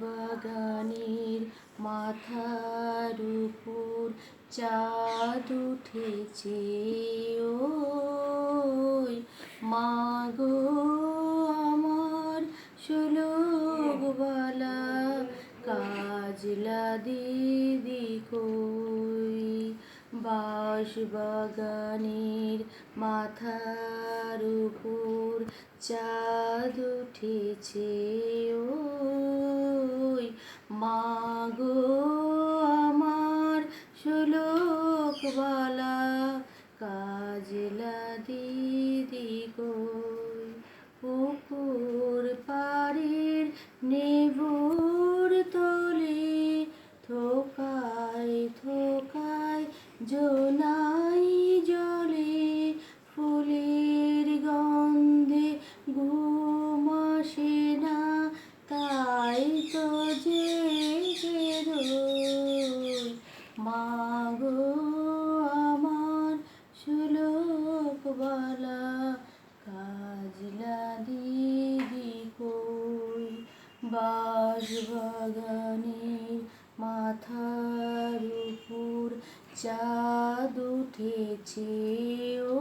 বাগানের মাথার উপর চাঁদ উঠেছে, ওই মাগো আমার শোলকবালা কাজলা দিদি কই। বাঁশবাগানের মাথার উপর চাঁদ উঠেছে, ওই মাগো আমার শোলকবালা কাজলা দিদি কই। পুকুর পাড়ের নেবুর তলে থোকায় থোকায় জোনাই জলে, ফুলের গন্ধে ঘুম আসে না, তাই তো জেগে রই। মাগো আমার শোলকবালা কাজলা দিদি কই। বাঁশবাগানের মাথার উপর চাঁদ উঠেছে, ও